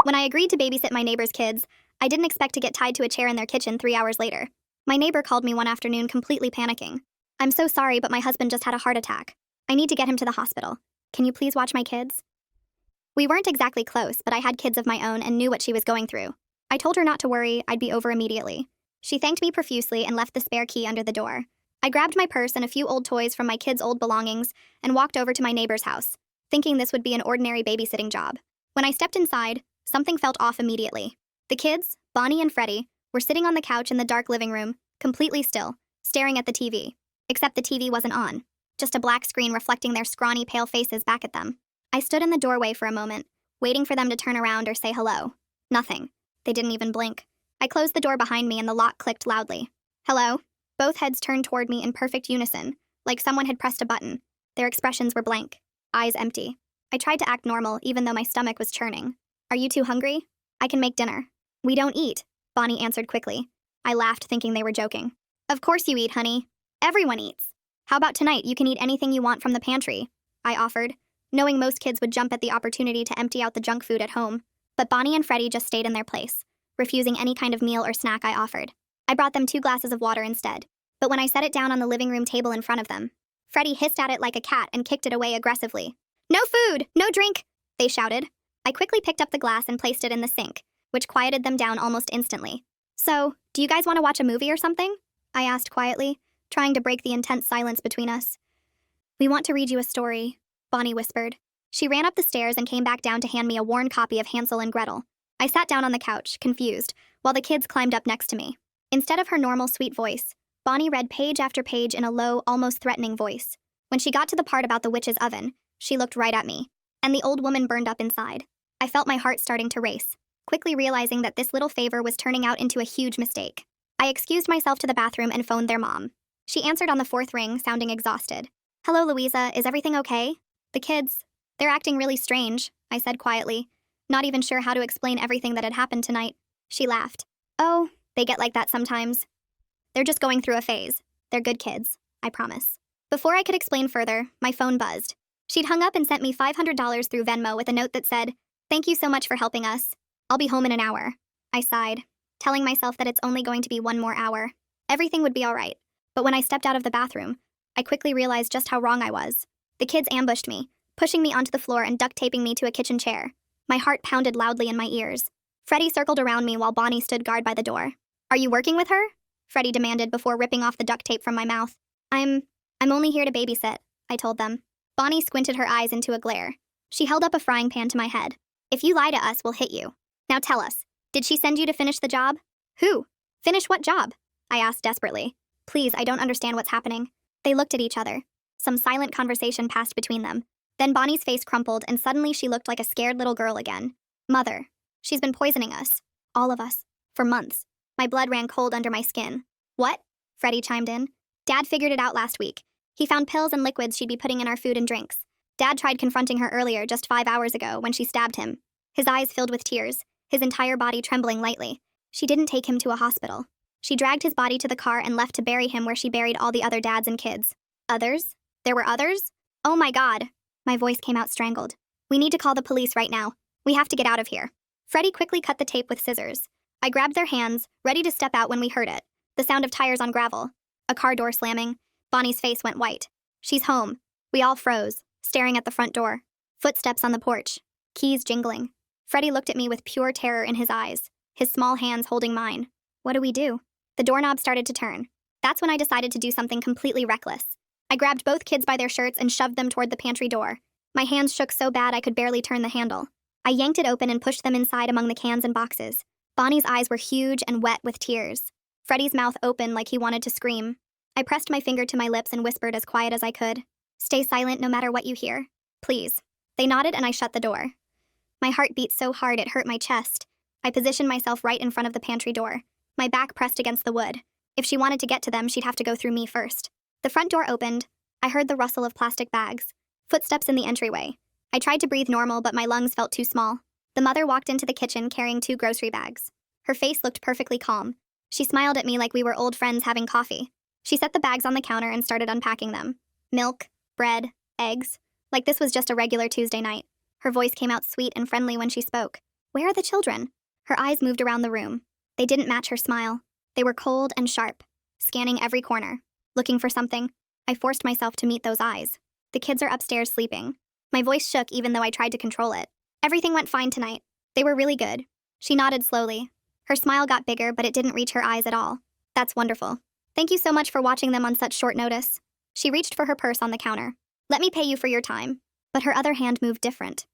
When I agreed to babysit my neighbor's kids, I didn't expect to get tied to a chair in their kitchen 3 hours later. My neighbor called me one afternoon completely panicking. "I'm so sorry, but my husband just had a heart attack. I need to get him to the hospital. Can you please watch my kids?" We weren't exactly close, but I had kids of my own and knew what she was going through. I told her not to worry, I'd be over immediately. She thanked me profusely and left the spare key under the door. I grabbed my purse and a few old toys from my kids' old belongings and walked over to my neighbor's house, thinking this would be an ordinary babysitting job. When I stepped inside, something felt off immediately. The kids, Bonnie and Freddie, were sitting on the couch in the dark living room, completely still, staring at the TV. Except the TV wasn't on. Just a black screen reflecting their scrawny, pale faces back at them. I stood in the doorway for a moment, waiting for them to turn around or say hello. Nothing. They didn't even blink. I closed the door behind me and the lock clicked loudly. "Hello?" Both heads turned toward me in perfect unison, like someone had pressed a button. Their expressions were blank, eyes empty. I tried to act normal, even though my stomach was churning. "Are you too hungry? I can make dinner." "We don't eat," Bonnie answered quickly. I laughed, thinking they were joking. "Of course you eat, honey. Everyone eats. How about tonight you can eat anything you want from the pantry?" I offered, knowing most kids would jump at the opportunity to empty out the junk food at home. But Bonnie and Freddie just stayed in their place, refusing any kind of meal or snack I offered. I brought them 2 glasses of water instead. But when I set it down on the living room table in front of them, Freddie hissed at it like a cat and kicked it away aggressively. "No food! No drink!" they shouted. I quickly picked up the glass and placed it in the sink, which quieted them down almost instantly. "So, do you guys want to watch a movie or something?" I asked quietly, trying to break the intense silence between us. "We want to read you a story," Bonnie whispered. She ran up the stairs and came back down to hand me a worn copy of Hansel and Gretel. I sat down on the couch, confused, while the kids climbed up next to me. Instead of her normal sweet voice, Bonnie read page after page in a low, almost threatening voice. When she got to the part about the witch's oven, she looked right at me, and the old woman burned up inside. I felt my heart starting to race, quickly realizing that this little favor was turning out into a huge mistake. I excused myself to the bathroom and phoned their mom. She answered on the 4th ring, sounding exhausted. "Hello, Louisa, is everything okay?" "The kids, they're acting really strange," I said quietly, not even sure how to explain everything that had happened tonight. She laughed. "Oh, they get like that sometimes. They're just going through a phase. They're good kids, I promise." Before I could explain further, my phone buzzed. She'd hung up and sent me $500 through Venmo with a note that said, "Thank you so much for helping us. I'll be home in an hour." I sighed, telling myself that it's only going to be 1 more hour. Everything would be all right. But when I stepped out of the bathroom, I quickly realized just how wrong I was. The kids ambushed me, pushing me onto the floor and duct taping me to a kitchen chair. My heart pounded loudly in my ears. Freddie circled around me while Bonnie stood guard by the door. "Are you working with her?" Freddie demanded before ripping off the duct tape from my mouth. I'm only here to babysit," I told them. Bonnie squinted her eyes into a glare. She held up a frying pan to my head. "If you lie to us, we'll hit you. Now tell us, did she send you to finish the job?" "Who? Finish what job?" I asked desperately. "Please, I don't understand what's happening." They looked at each other. Some silent conversation passed between them. Then Bonnie's face crumpled and suddenly she looked like a scared little girl again. "Mother, she's been poisoning us. All of us. For months." My blood ran cold under my skin. "What?" Freddie chimed in. "Dad figured it out last week. He found pills and liquids she'd be putting in our food and drinks. Dad tried confronting her earlier, just 5 hours ago, when she stabbed him. His eyes filled with tears, his entire body trembling lightly. She didn't take him to a hospital. She dragged his body to the car and left to bury him where she buried all the other dads and kids." "Others? There were others? Oh my God." My voice came out strangled. "We need to call the police right now. We have to get out of here." Freddie quickly cut the tape with scissors. I grabbed their hands, ready to step out when we heard it. The sound of tires on gravel. A car door slamming. Bonnie's face went white. "She's home." We all froze, staring at the front door. Footsteps on the porch. Keys jingling. Freddie looked at me with pure terror in his eyes, his small hands holding mine. "What do we do?" The doorknob started to turn. That's when I decided to do something completely reckless. I grabbed both kids by their shirts and shoved them toward the pantry door. My hands shook so bad I could barely turn the handle. I yanked it open and pushed them inside among the cans and boxes. Bonnie's eyes were huge and wet with tears. Freddie's mouth open like he wanted to scream. I pressed my finger to my lips and whispered as quiet as I could. "Stay silent no matter what you hear. Please." They nodded and I shut the door. My heart beat so hard it hurt my chest. I positioned myself right in front of the pantry door, my back pressed against the wood. If she wanted to get to them, she'd have to go through me first. The front door opened. I heard the rustle of plastic bags. Footsteps in the entryway. I tried to breathe normal, but my lungs felt too small. The mother walked into the kitchen carrying 2 grocery bags. Her face looked perfectly calm. She smiled at me like we were old friends having coffee. She set the bags on the counter and started unpacking them. Milk, bread, eggs. Like this was just a regular Tuesday night. Her voice came out sweet and friendly when she spoke. Where are the children? Her eyes moved around the room. They didn't match her smile. They were cold and sharp, scanning every corner. Looking for something, I forced myself to meet those eyes. The kids are upstairs sleeping. My voice shook even though I tried to control it. Everything went fine tonight. They were really good. She nodded slowly. Her smile got bigger, but it didn't reach her eyes at all. That's wonderful. Thank you so much for watching them on such short notice. She reached for her purse on the counter. Let me pay you for your time. But her other hand moved different.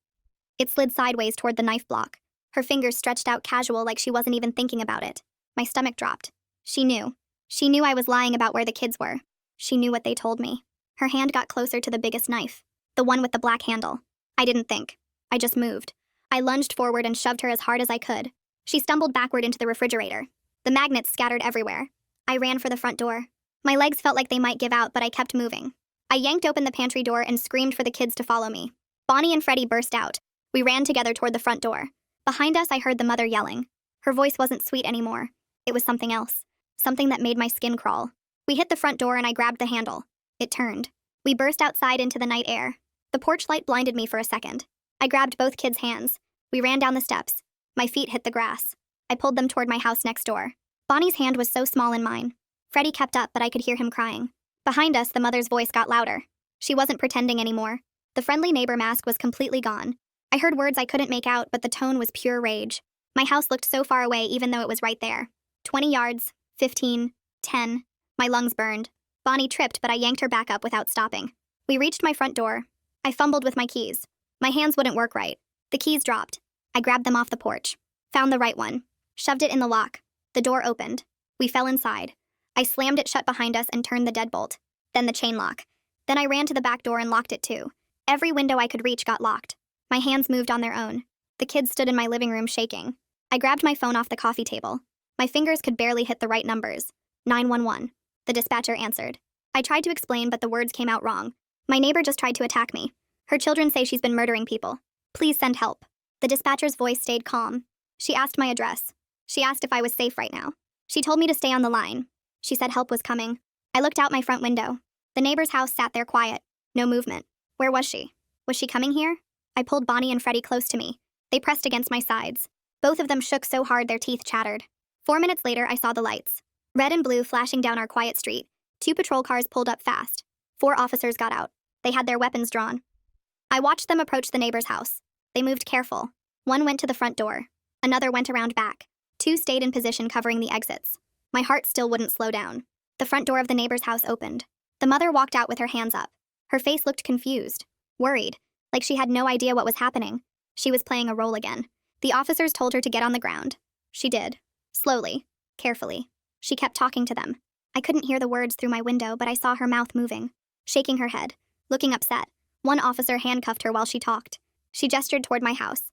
It slid sideways toward the knife block. Her fingers stretched out casual like she wasn't even thinking about it. My stomach dropped. She knew. She knew I was lying about where the kids were. She knew what they told me. Her hand got closer to the biggest knife. The one with the black handle. I didn't think. I just moved. I lunged forward and shoved her as hard as I could. She stumbled backward into the refrigerator. The magnets scattered everywhere. I ran for the front door. My legs felt like they might give out, but I kept moving. I yanked open the pantry door and screamed for the kids to follow me. Bonnie and Freddie burst out. We ran together toward the front door. Behind us, I heard the mother yelling. Her voice wasn't sweet anymore. It was something else. Something that made my skin crawl. We hit the front door and I grabbed the handle. It turned. We burst outside into the night air. The porch light blinded me for a second. I grabbed both kids' hands. We ran down the steps. My feet hit the grass. I pulled them toward my house next door. Bonnie's hand was so small in mine. Freddie kept up, but I could hear him crying. Behind us, the mother's voice got louder. She wasn't pretending anymore. The friendly neighbor mask was completely gone. I heard words I couldn't make out, but the tone was pure rage. My house looked so far away even though it was right there. 20 yards, 15, 10. My lungs burned. Bonnie tripped, but I yanked her back up without stopping. We reached my front door. I fumbled with my keys. My hands wouldn't work right. The keys dropped. I grabbed them off the porch. Found the right one. Shoved it in the lock. The door opened. We fell inside. I slammed it shut behind us and turned the deadbolt. Then the chain lock. Then I ran to the back door and locked it too. Every window I could reach got locked. My hands moved on their own. The kids stood in my living room shaking. I grabbed my phone off the coffee table. My fingers could barely hit the right numbers. 911. The dispatcher answered. I tried to explain, but the words came out wrong. My neighbor just tried to attack me. Her children say she's been murdering people. Please send help. The dispatcher's voice stayed calm. She asked my address. She asked if I was safe right now. She told me to stay on the line. She said help was coming. I looked out my front window. The neighbor's house sat there quiet. No movement. Where was she? Was she coming here? I pulled Bonnie and Freddie close to me. They pressed against my sides. Both of them shook so hard their teeth chattered. 4 minutes later, I saw the lights. Red and blue flashing down our quiet street. 2 patrol cars pulled up fast. 4 officers got out. They had their weapons drawn. I watched them approach the neighbor's house. They moved careful. 1 went to the front door. Another went around back. 2 stayed in position covering the exits. My heart still wouldn't slow down. The front door of the neighbor's house opened. The mother walked out with her hands up. Her face looked confused, worried, like she had no idea what was happening. She was playing a role again. The officers told her to get on the ground. She did. Slowly, carefully. She kept talking to them. I couldn't hear the words through my window, but I saw her mouth moving, shaking her head, looking upset. 1 officer handcuffed her while she talked. She gestured toward my house.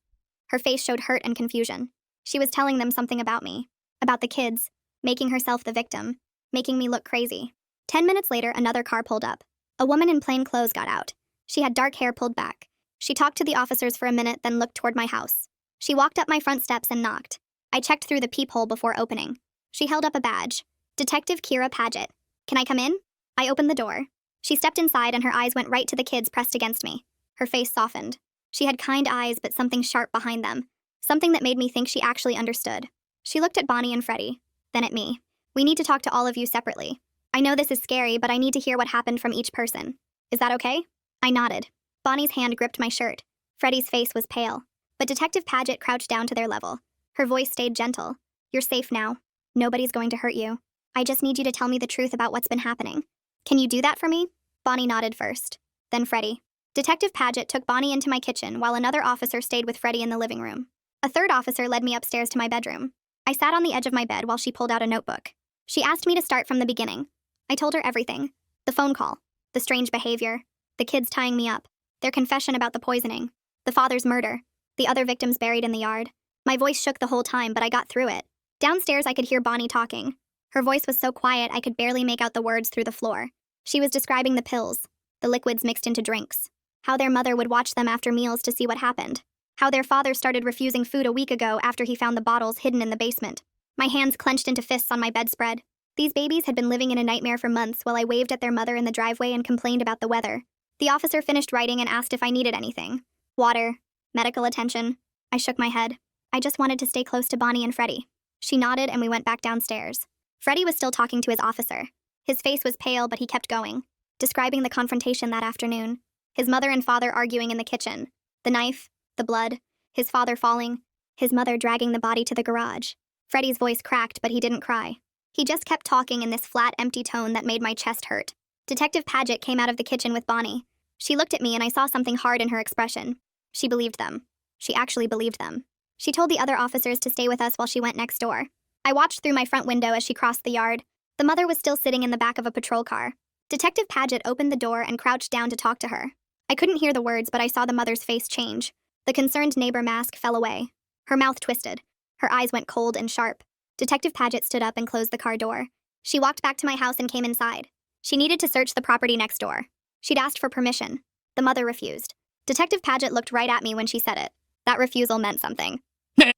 Her face showed hurt and confusion. She was telling them something about me, about the kids, making herself the victim, making me look crazy. 10 minutes later, another car pulled up. A woman in plain clothes got out. She had dark hair pulled back. She talked to the officers for a minute, then looked toward my house. She walked up my front steps and knocked. I checked through the peephole before opening. She held up a badge. Detective Kira Paget. Can I come in? I opened the door. She stepped inside and her eyes went right to the kids pressed against me. Her face softened. She had kind eyes, but something sharp behind them. Something that made me think she actually understood. She looked at Bonnie and Freddie, then at me. We need to talk to all of you separately. I know this is scary, but I need to hear what happened from each person. Is that okay? I nodded. Bonnie's hand gripped my shirt. Freddie's face was pale. But Detective Paget crouched down to their level. Her voice stayed gentle. You're safe now. Nobody's going to hurt you. I just need you to tell me the truth about what's been happening. Can you do that for me? Bonnie nodded first. Then Freddie. Detective Paget took Bonnie into my kitchen while another officer stayed with Freddie in the living room. A 3rd officer led me upstairs to my bedroom. I sat on the edge of my bed while she pulled out a notebook. She asked me to start from the beginning. I told her everything. The phone call. The strange behavior. The kids tying me up. Their confession about the poisoning. The father's murder. The other victims buried in the yard. My voice shook the whole time, but I got through it. Downstairs, I could hear Bonnie talking. Her voice was so quiet I could barely make out the words through the floor. She was describing the pills, the liquids mixed into drinks, how their mother would watch them after meals to see what happened, how their father started refusing food a week ago after he found the bottles hidden in the basement. My hands clenched into fists on my bedspread. These babies had been living in a nightmare for months while I waved at their mother in the driveway and complained about the weather. The officer finished writing and asked if I needed anything. Water, medical attention. I shook my head. I just wanted to stay close to Bonnie and Freddie. She nodded and we went back downstairs. Freddie was still talking to his officer. His face was pale, but he kept going, describing the confrontation that afternoon. His mother and father arguing in the kitchen. The knife, the blood, his father falling, his mother dragging the body to the garage. Freddie's voice cracked, but he didn't cry. He just kept talking in this flat, empty tone that made my chest hurt. Detective Paget came out of the kitchen with Bonnie. She looked at me and I saw something hard in her expression. She believed them. She actually believed them. She told the other officers to stay with us while she went next door. I watched through my front window as she crossed the yard. The mother was still sitting in the back of a patrol car. Detective Paget opened the door and crouched down to talk to her. I couldn't hear the words, but I saw the mother's face change. The concerned neighbor mask fell away. Her mouth twisted. Her eyes went cold and sharp. Detective Paget stood up and closed the car door. She walked back to my house and came inside. She needed to search the property next door. She'd asked for permission. The mother refused. Detective Paget looked right at me when she said it. That refusal meant something.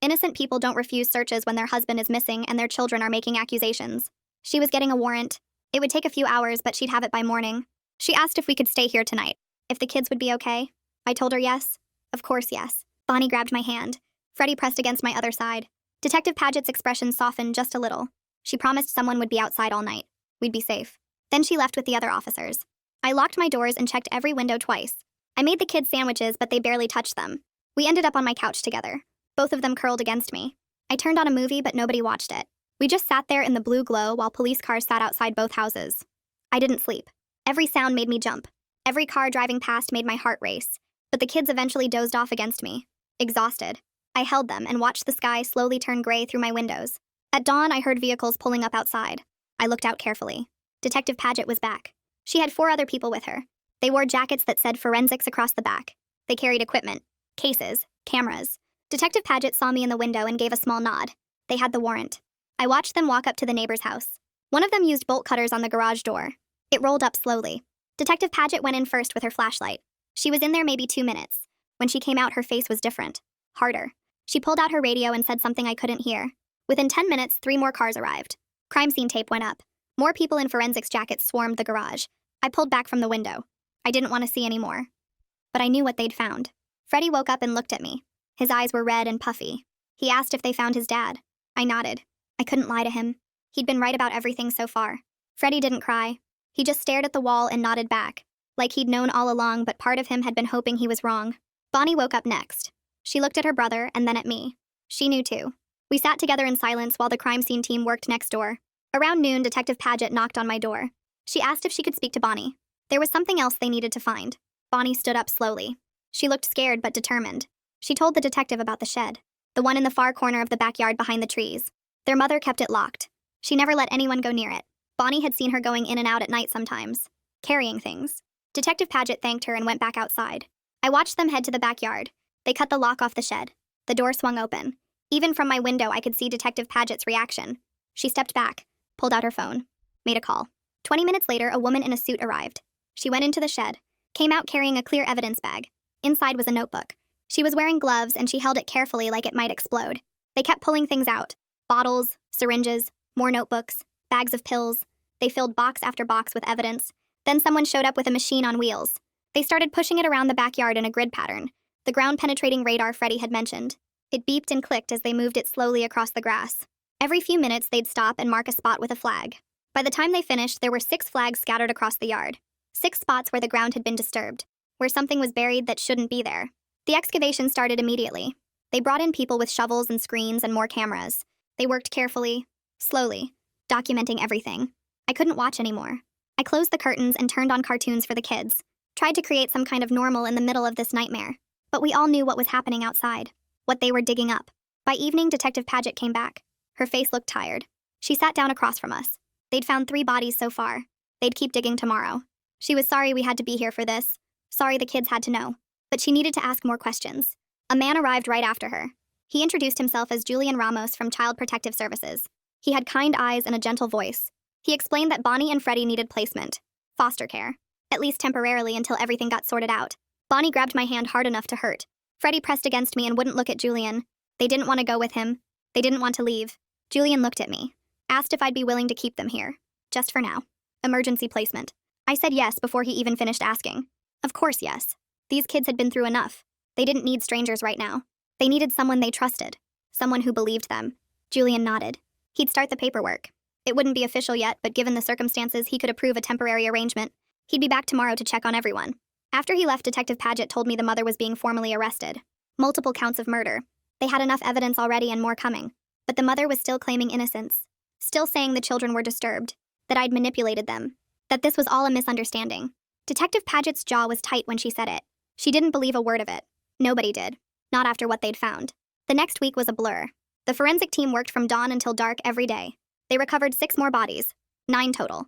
Innocent people don't refuse searches when their husband is missing and their children are making accusations. She was getting a warrant. It would take a few hours, but she'd have it by morning. She asked if we could stay here tonight. If the kids would be okay. I told her yes. Of course, yes. Bonnie grabbed my hand. Freddie pressed against my other side. Detective Paget's expression softened just a little. She promised someone would be outside all night. We'd be safe. Then she left with the other officers. I locked my doors and checked every window twice. I made the kids sandwiches, but they barely touched them. We ended up on my couch together. Both of them curled against me. I turned on a movie, but nobody watched it. We just sat there in the blue glow while police cars sat outside both houses. I didn't sleep. Every sound made me jump. Every car driving past made my heart race. But the kids eventually dozed off against me. Exhausted. I held them and watched the sky slowly turn gray through my windows. At dawn, I heard vehicles pulling up outside. I looked out carefully. Detective Paget was back. She had 4 other people with her. They wore jackets that said forensics across the back. They carried equipment, cases, cameras. Detective Paget saw me in the window and gave a small nod. They had the warrant. I watched them walk up to the neighbor's house. One of them used bolt cutters on the garage door. It rolled up slowly. Detective Paget went in first with her flashlight. She was in there maybe 2 minutes. When she came out, her face was different. Harder. She pulled out her radio and said something I couldn't hear. Within 10 minutes, 3 more cars arrived. Crime scene tape went up. More people in forensics jackets swarmed the garage. I pulled back from the window. I didn't want to see any more. But I knew what they'd found. Freddie woke up and looked at me. His eyes were red and puffy. He asked if they found his dad. I nodded. I couldn't lie to him. He'd been right about everything so far. Freddie didn't cry. He just stared at the wall and nodded back, like he'd known all along, but part of him had been hoping he was wrong. Bonnie woke up next. She looked at her brother and then at me. She knew too. We sat together in silence while the crime scene team worked next door. Around noon, Detective Paget knocked on my door. She asked if she could speak to Bonnie. There was something else they needed to find. Bonnie stood up slowly. She looked scared but determined. She told the detective about the shed, the one in the far corner of the backyard behind the trees. Their mother kept it locked. She never let anyone go near it. Bonnie had seen her going in and out at night sometimes, carrying things. Detective Paget thanked her and went back outside. I watched them head to the backyard. They cut the lock off the shed. The door swung open. Even from my window, I could see Detective Paget's reaction. She stepped back, pulled out her phone, made a call. 20 minutes later, a woman in a suit arrived. She went into the shed, came out carrying a clear evidence bag. Inside was a notebook. She was wearing gloves and she held it carefully like it might explode. They kept pulling things out. Bottles, syringes, more notebooks, bags of pills. They filled box after box with evidence. Then someone showed up with a machine on wheels. They started pushing it around the backyard in a grid pattern, the ground-penetrating radar Freddie had mentioned. It beeped and clicked as they moved it slowly across the grass. Every few minutes, they'd stop and mark a spot with a flag. By the time they finished, there were 6 flags scattered across the yard. 6 spots where the ground had been disturbed, where something was buried that shouldn't be there. The excavation started immediately. They brought in people with shovels and screens and more cameras. They worked carefully, slowly, documenting everything. I couldn't watch anymore. I closed the curtains and turned on cartoons for the kids, tried to create some kind of normal in the middle of this nightmare. But we all knew what was happening outside, what they were digging up. By evening, Detective Paget came back. Her face looked tired. She sat down across from us. They'd found 3 bodies so far. They'd keep digging tomorrow. She was sorry we had to be here for this. Sorry the kids had to know. But she needed to ask more questions. A man arrived right after her. He introduced himself as Julian Ramos from Child Protective Services. He had kind eyes and a gentle voice. He explained that Bonnie and Freddie needed placement, foster care, at least temporarily until everything got sorted out. Bonnie grabbed my hand hard enough to hurt. Freddie pressed against me and wouldn't look at Julian. They didn't want to go with him. They didn't want to leave. Julian looked at me, asked if I'd be willing to keep them here, just for now. Emergency placement. I said yes before he even finished asking. Of course, yes. These kids had been through enough. They didn't need strangers right now. They needed someone they trusted, Someone who believed them. Julian nodded. He'd start the paperwork. It wouldn't be official yet, but given the circumstances, he could approve a temporary arrangement. He'd be back tomorrow to check on everyone. After he left, Detective Paget told me the mother was being formally arrested. Multiple counts of murder. They had enough evidence already and more coming. But the mother was still claiming innocence. Still saying the children were disturbed. That I'd manipulated them. That this was all a misunderstanding. Detective Paget's jaw was tight when she said it. She didn't believe a word of it. Nobody did. Not after what they'd found. The next week was a blur. The forensic team worked from dawn until dark every day. They recovered 6 more bodies. 9 total.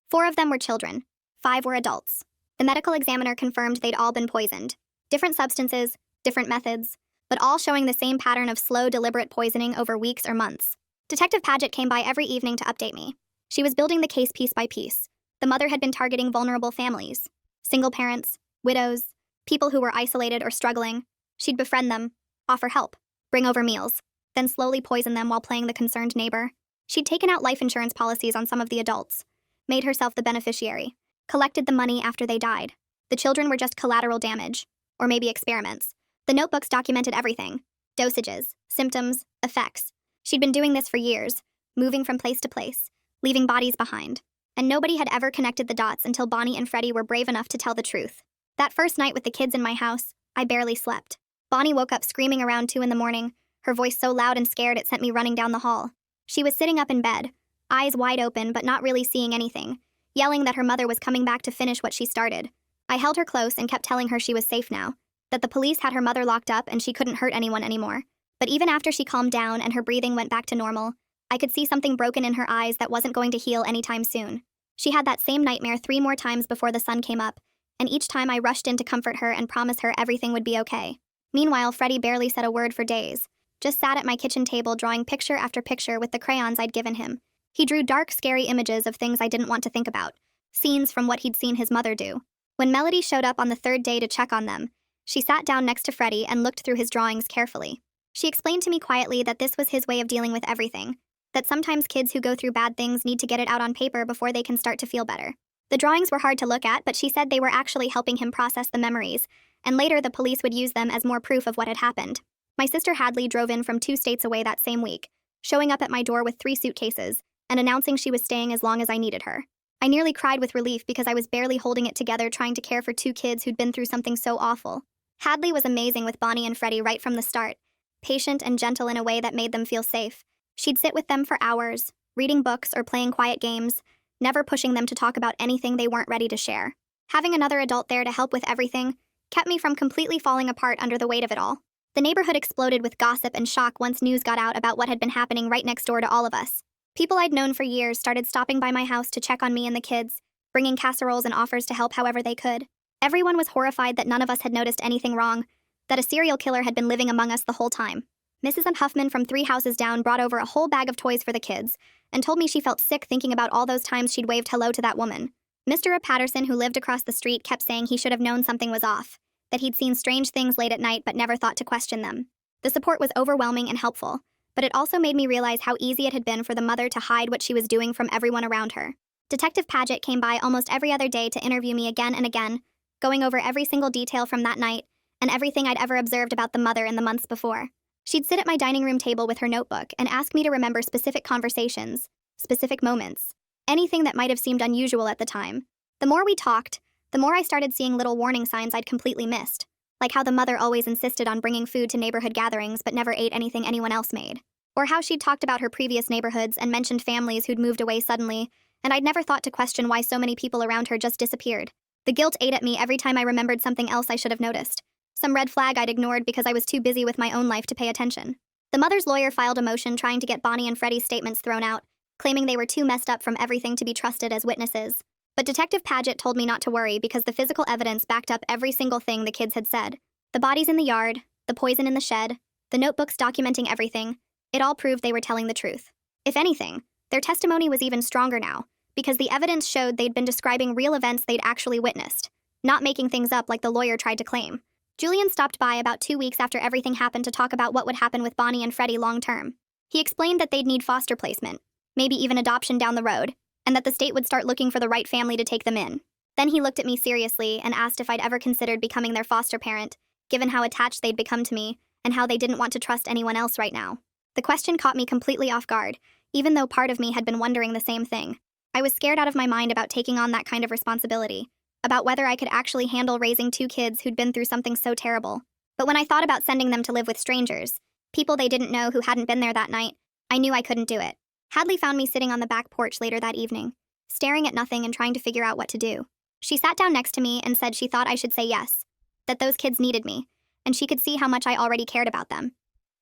4 of them were children. 5 were adults. The medical examiner confirmed they'd all been poisoned. Different substances, different methods, but all showing the same pattern of slow, deliberate poisoning over weeks or months. Detective Paget came by every evening to update me. She was building the case piece by piece. The mother had been targeting vulnerable families. Single parents, widows, people who were isolated or struggling. She'd befriend them, offer help, bring over meals, then slowly poison them while playing the concerned neighbor. She'd taken out life insurance policies on some of the adults, made herself the beneficiary, collected the money after they died. The children were just collateral damage, or maybe experiments. The notebooks documented everything. Dosages, symptoms, effects. She'd been doing this for years, moving from place to place, leaving bodies behind. And nobody had ever connected the dots until Bonnie and Freddie were brave enough to tell the truth. That first night with the kids in my house, I barely slept. Bonnie woke up screaming around 2 a.m, her voice so loud and scared it sent me running down the hall. She was sitting up in bed, eyes wide open but not really seeing anything, yelling that her mother was coming back to finish what she started. I held her close and kept telling her she was safe now, that the police had her mother locked up and she couldn't hurt anyone anymore. But even after she calmed down and her breathing went back to normal, I could see something broken in her eyes that wasn't going to heal anytime soon. She had that same nightmare 3 more times before the sun came up, and each time I rushed in to comfort her and promise her everything would be okay. Meanwhile, Freddie barely said a word for days, just sat at my kitchen table drawing picture after picture with the crayons I'd given him. He drew dark, scary images of things I didn't want to think about, scenes from what he'd seen his mother do. When Melody showed up on the 3rd day to check on them, she sat down next to Freddie and looked through his drawings carefully. She explained to me quietly that this was his way of dealing with everything, that sometimes kids who go through bad things need to get it out on paper before they can start to feel better. The drawings were hard to look at, but she said they were actually helping him process the memories, and later the police would use them as more proof of what had happened. My sister Hadley drove in from 2 states away that same week, showing up at my door with 3 suitcases, and announcing she was staying as long as I needed her. I nearly cried with relief because I was barely holding it together trying to care for 2 kids who'd been through something so awful. Hadley was amazing with Bonnie and Freddie right from the start, patient and gentle in a way that made them feel safe. She'd sit with them for hours, reading books or playing quiet games, never pushing them to talk about anything they weren't ready to share. Having another adult there to help with everything kept me from completely falling apart under the weight of it all. The neighborhood exploded with gossip and shock once news got out about what had been happening right next door to all of us. People I'd known for years started stopping by my house to check on me and the kids, bringing casseroles and offers to help however they could. Everyone was horrified that none of us had noticed anything wrong, that a serial killer had been living among us the whole time. Mrs. M. Huffman from 3 houses down brought over a whole bag of toys for the kids and told me she felt sick thinking about all those times she'd waved hello to that woman. Mr. Patterson, who lived across the street, kept saying he should have known something was off, that he'd seen strange things late at night but never thought to question them. The support was overwhelming and helpful, but it also made me realize how easy it had been for the mother to hide what she was doing from everyone around her. Detective Paget came by almost every other day to interview me again and again, going over every single detail from that night and everything I'd ever observed about the mother in the months before. She'd sit at my dining room table with her notebook and ask me to remember specific conversations, specific moments, anything that might have seemed unusual at the time. The more we talked, the more I started seeing little warning signs I'd completely missed, like how the mother always insisted on bringing food to neighborhood gatherings but never ate anything anyone else made, or how she'd talked about her previous neighborhoods and mentioned families who'd moved away suddenly, and I'd never thought to question why so many people around her just disappeared. The guilt ate at me every time I remembered something else I should have noticed. Some red flag I'd ignored because I was too busy with my own life to pay attention. The mother's lawyer filed a motion trying to get Bonnie and Freddie's statements thrown out, claiming they were too messed up from everything to be trusted as witnesses. But Detective Paget told me not to worry because the physical evidence backed up every single thing the kids had said. The bodies in the yard, the poison in the shed, the notebooks documenting everything, it all proved they were telling the truth. If anything, their testimony was even stronger now, because the evidence showed they'd been describing real events they'd actually witnessed, not making things up like the lawyer tried to claim. Julian stopped by about 2 weeks after everything happened to talk about what would happen with Bonnie and Freddie long term. He explained that they'd need foster placement, maybe even adoption down the road, and that the state would start looking for the right family to take them in. Then he looked at me seriously and asked if I'd ever considered becoming their foster parent, given how attached they'd become to me and how they didn't want to trust anyone else right now. The question caught me completely off guard, even though part of me had been wondering the same thing. I was scared out of my mind about taking on that kind of responsibility, about whether I could actually handle raising two kids who'd been through something so terrible. But when I thought about sending them to live with strangers, people they didn't know who hadn't been there that night, I knew I couldn't do it. Hadley found me sitting on the back porch later that evening, staring at nothing and trying to figure out what to do. She sat down next to me and said she thought I should say yes, that those kids needed me, and she could see how much I already cared about them.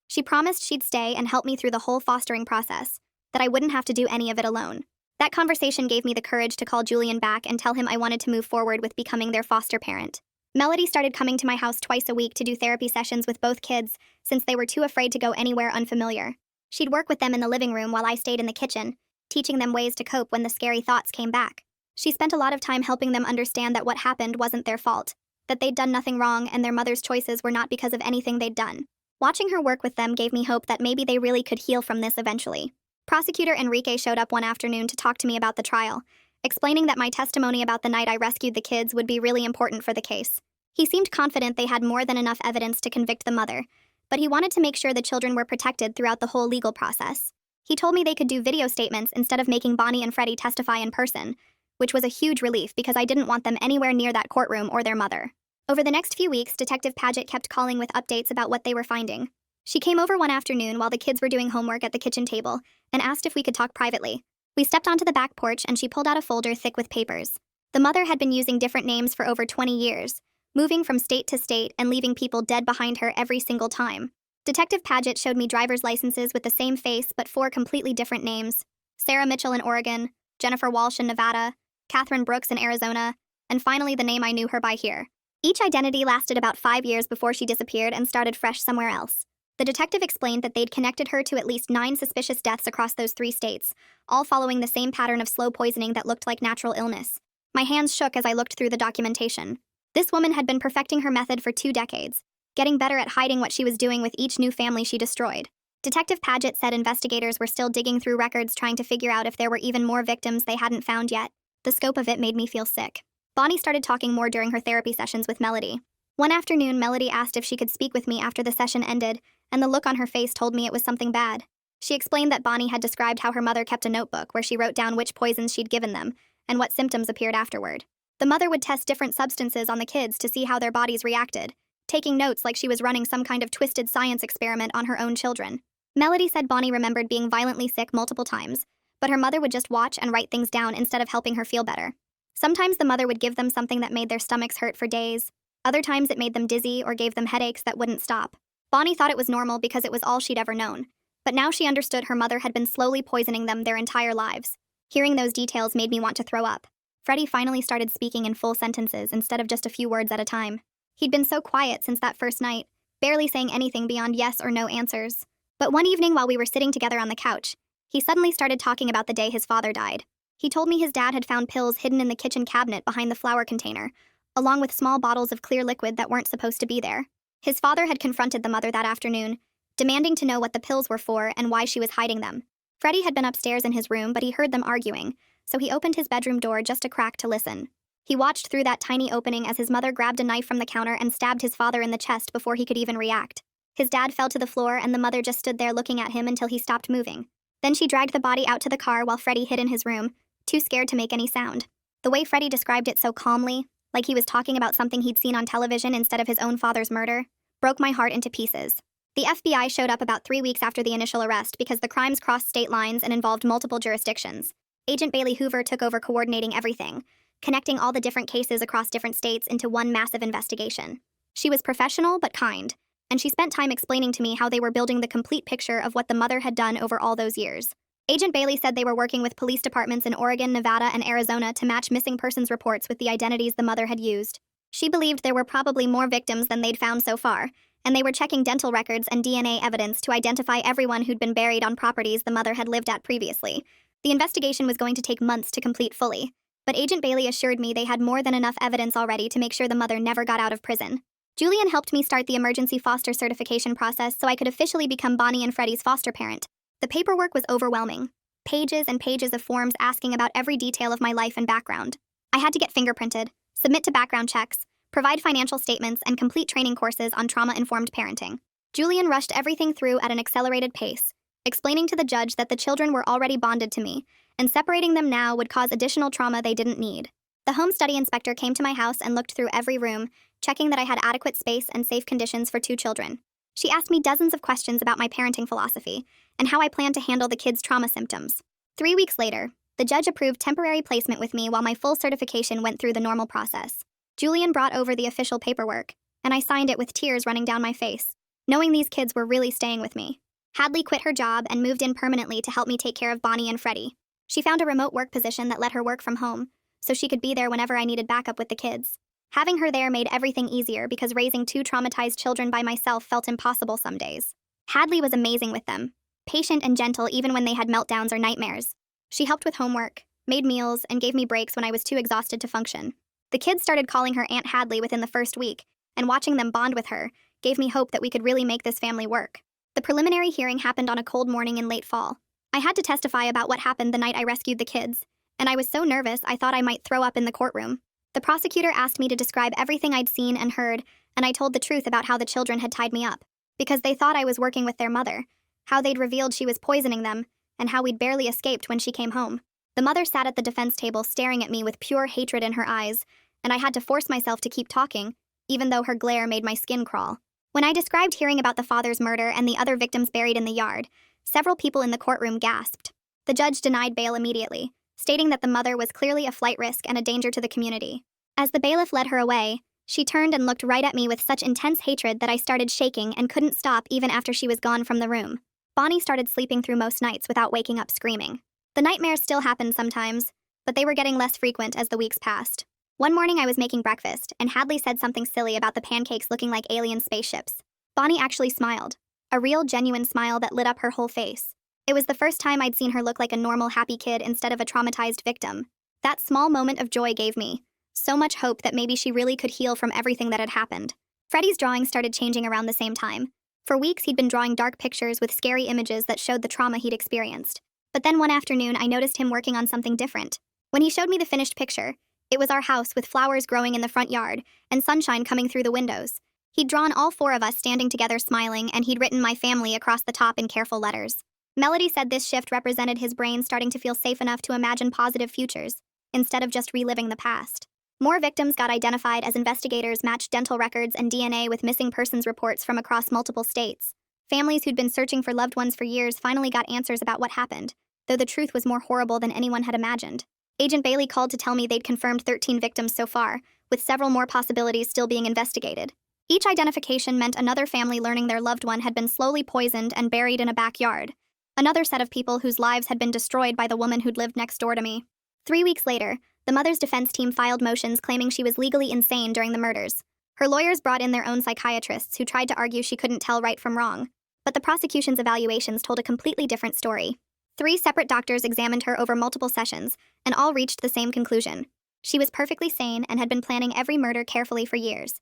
She promised she'd stay and help me through the whole fostering process, that I wouldn't have to do any of it alone. That conversation gave me the courage to call Julian back and tell him I wanted to move forward with becoming their foster parent. Melody started coming to my house twice a week to do therapy sessions with both kids, since they were too afraid to go anywhere unfamiliar. She'd work with them in the living room while I stayed in the kitchen, teaching them ways to cope when the scary thoughts came back. She spent a lot of time helping them understand that what happened wasn't their fault, that they'd done nothing wrong and their mother's choices were not because of anything they'd done. Watching her work with them gave me hope that maybe they really could heal from this eventually. Prosecutor Enrique showed up one afternoon to talk to me about the trial, explaining that my testimony about the night I rescued the kids would be really important for the case. He seemed confident they had more than enough evidence to convict the mother, but he wanted to make sure the children were protected throughout the whole legal process. He told me they could do video statements instead of making Bonnie and Freddie testify in person, which was a huge relief because I didn't want them anywhere near that courtroom or their mother. Over the next few weeks, Detective Paget kept calling with updates about what they were finding. She came over one afternoon while the kids were doing homework at the kitchen table and asked if we could talk privately. We stepped onto the back porch and she pulled out a folder thick with papers. The mother had been using different names for over 20 years, moving from state to state and leaving people dead behind her every single time. Detective Paget showed me driver's licenses with the same face but 4 completely different names: Sarah Mitchell in Oregon, Jennifer Walsh in Nevada, Catherine Brooks in Arizona, and finally the name I knew her by here. Each identity lasted about 5 years before she disappeared and started fresh somewhere else. The detective explained that they'd connected her to at least 9 suspicious deaths across those 3 states, all following the same pattern of slow poisoning that looked like natural illness. My hands shook as I looked through the documentation. This woman had been perfecting her method for 2 decades, getting better at hiding what she was doing with each new family she destroyed. Detective Paget said investigators were still digging through records trying to figure out if there were even more victims they hadn't found yet. The scope of it made me feel sick. Bonnie started talking more during her therapy sessions with Melody. One afternoon, Melody asked if she could speak with me after the session ended, and the look on her face told me it was something bad. She explained that Bonnie had described how her mother kept a notebook where she wrote down which poisons she'd given them and what symptoms appeared afterward. The mother would test different substances on the kids to see how their bodies reacted, taking notes like she was running some kind of twisted science experiment on her own children. Melody said Bonnie remembered being violently sick multiple times, but her mother would just watch and write things down instead of helping her feel better. Sometimes the mother would give them something that made their stomachs hurt for days. Other times it made them dizzy or gave them headaches that wouldn't stop. Bonnie thought it was normal because it was all she'd ever known, but now she understood her mother had been slowly poisoning them their entire lives. Hearing those details made me want to throw up. Freddie finally started speaking in full sentences instead of just a few words at a time. He'd been so quiet since that first night, barely saying anything beyond yes or no answers. But one evening while we were sitting together on the couch, he suddenly started talking about the day his father died. He told me his dad had found pills hidden in the kitchen cabinet behind the flour container, along with small bottles of clear liquid that weren't supposed to be there. His father had confronted the mother that afternoon, demanding to know what the pills were for and why she was hiding them. Freddie had been upstairs in his room, but he heard them arguing, so he opened his bedroom door just a crack to listen. He watched through that tiny opening as his mother grabbed a knife from the counter and stabbed his father in the chest before he could even react. His dad fell to the floor and the mother just stood there looking at him until he stopped moving. Then she dragged the body out to the car while Freddie hid in his room, too scared to make any sound. The way Freddie described it so calmly, like he was talking about something he'd seen on television instead of his own father's murder, broke my heart into pieces. The FBI showed up about 3 weeks after the initial arrest because the crimes crossed state lines and involved multiple jurisdictions. Agent Bailey Hoover took over coordinating everything, connecting all the different cases across different states into one massive investigation. She was professional but kind, and she spent time explaining to me how they were building the complete picture of what the mother had done over all those years. Agent Bailey said they were working with police departments in Oregon, Nevada, and Arizona to match missing persons reports with the identities the mother had used. She believed there were probably more victims than they'd found so far, and they were checking dental records and DNA evidence to identify everyone who'd been buried on properties the mother had lived at previously. The investigation was going to take months to complete fully, but Agent Bailey assured me they had more than enough evidence already to make sure the mother never got out of prison. Julian helped me start the emergency foster certification process so I could officially become Bonnie and Freddie's foster parent. The paperwork was overwhelming. Pages and pages of forms asking about every detail of my life and background. I had to get fingerprinted, submit to background checks, provide financial statements, and complete training courses on trauma-informed parenting. Julian rushed everything through at an accelerated pace, explaining to the judge that the children were already bonded to me, and separating them now would cause additional trauma they didn't need. The home study inspector came to my house and looked through every room, checking that I had adequate space and safe conditions for 2 children. She asked me dozens of questions about my parenting philosophy and how I planned to handle the kids' trauma symptoms. 3 weeks later, the judge approved temporary placement with me while my full certification went through the normal process. Julian brought over the official paperwork, and I signed it with tears running down my face, knowing these kids were really staying with me. Hadley quit her job and moved in permanently to help me take care of Bonnie and Freddie. She found a remote work position that let her work from home, so she could be there whenever I needed backup with the kids. Having her there made everything easier because raising 2 traumatized children by myself felt impossible some days. Hadley was amazing with them, patient and gentle even when they had meltdowns or nightmares. She helped with homework, made meals, and gave me breaks when I was too exhausted to function. The kids started calling her Aunt Hadley within the first week, and watching them bond with her gave me hope that we could really make this family work. The preliminary hearing happened on a cold morning in late fall. I had to testify about what happened the night I rescued the kids, and I was so nervous I thought I might throw up in the courtroom. The prosecutor asked me to describe everything I'd seen and heard, and I told the truth about how the children had tied me up, because they thought I was working with their mother, how they'd revealed she was poisoning them, and how we'd barely escaped when she came home. The mother sat at the defense table staring at me with pure hatred in her eyes, and I had to force myself to keep talking, even though her glare made my skin crawl. When I described hearing about the father's murder and the other victims buried in the yard, several people in the courtroom gasped. The judge denied bail immediately, stating that the mother was clearly a flight risk and a danger to the community. As the bailiff led her away, she turned and looked right at me with such intense hatred that I started shaking and couldn't stop even after she was gone from the room. Bonnie started sleeping through most nights without waking up screaming. The nightmares still happened sometimes, but they were getting less frequent as the weeks passed. One morning I was making breakfast, and Hadley said something silly about the pancakes looking like alien spaceships. Bonnie actually smiled, a real, genuine smile that lit up her whole face. It was the first time I'd seen her look like a normal, happy kid instead of a traumatized victim. That small moment of joy gave me so much hope that maybe she really could heal from everything that had happened. Freddie's drawing started changing around the same time. For weeks, he'd been drawing dark pictures with scary images that showed the trauma he'd experienced. But then one afternoon, I noticed him working on something different. When he showed me the finished picture, it was our house with flowers growing in the front yard and sunshine coming through the windows. He'd drawn all 4 of us standing together smiling, and he'd written my family across the top in careful letters. Melody said this shift represented his brain starting to feel safe enough to imagine positive futures, instead of just reliving the past. More victims got identified as investigators matched dental records and DNA with missing persons reports from across multiple states. Families who'd been searching for loved ones for years finally got answers about what happened, though the truth was more horrible than anyone had imagined. Agent Bailey called to tell me they'd confirmed 13 victims so far, with several more possibilities still being investigated. Each identification meant another family learning their loved one had been slowly poisoned and buried in a backyard. Another set of people whose lives had been destroyed by the woman who'd lived next door to me. 3 weeks later, the mother's defense team filed motions claiming she was legally insane during the murders. Her lawyers brought in their own psychiatrists who tried to argue she couldn't tell right from wrong, but the prosecution's evaluations told a completely different story. 3 separate doctors examined her over multiple sessions, and all reached the same conclusion. She was perfectly sane and had been planning every murder carefully for years.